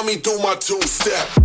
run me through my two-step.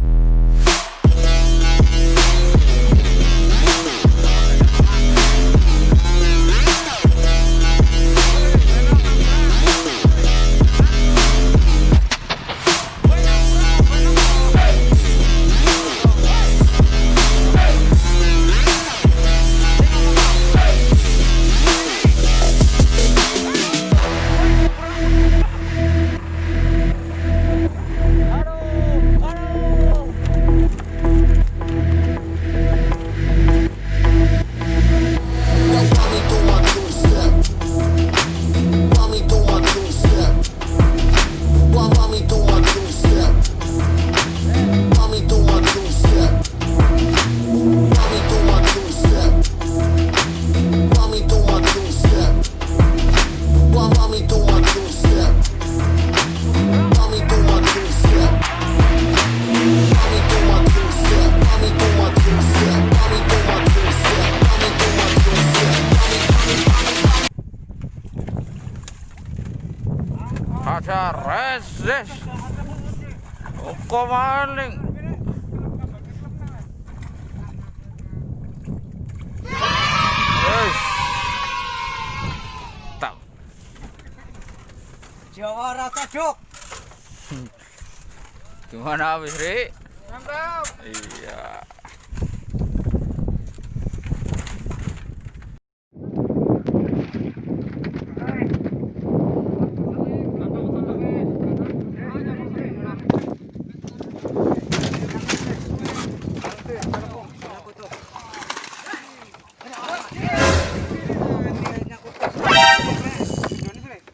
Ada reses kok maling tak Jawa rata dok. gimana habis Ri? Mantap. Iya.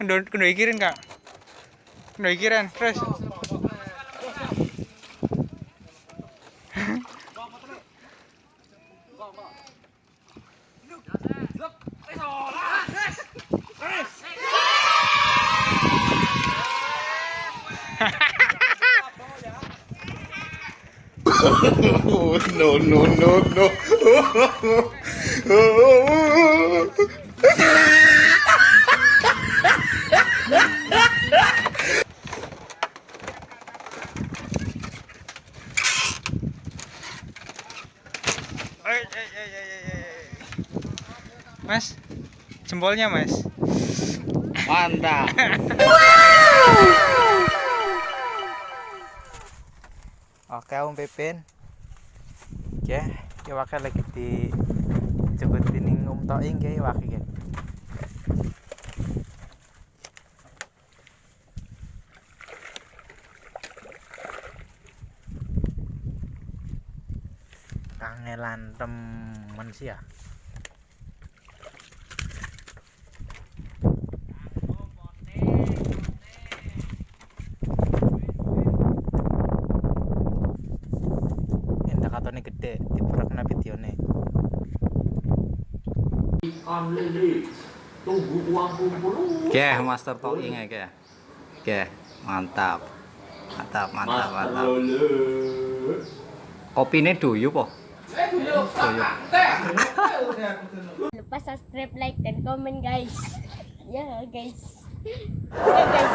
Kena ikirin kak, kena ikiran terus. No, no, no, no. Mas, jempolnya mas. Mantap. Oke Om Pipin. Ya, ya wakil lagi di jebetin Om Toing ya wakil. Kangelan temen sih ya. Katone gede diperekna videone. Ikan lele, tunggu uang kumpul. Oke, Master Toing ya. Oke, mantap. Mantap, mantap, mantap. Kopine doyo po. Doyo. Lupa subscribe, like, dan komen guys. Ya guys. Ya guys.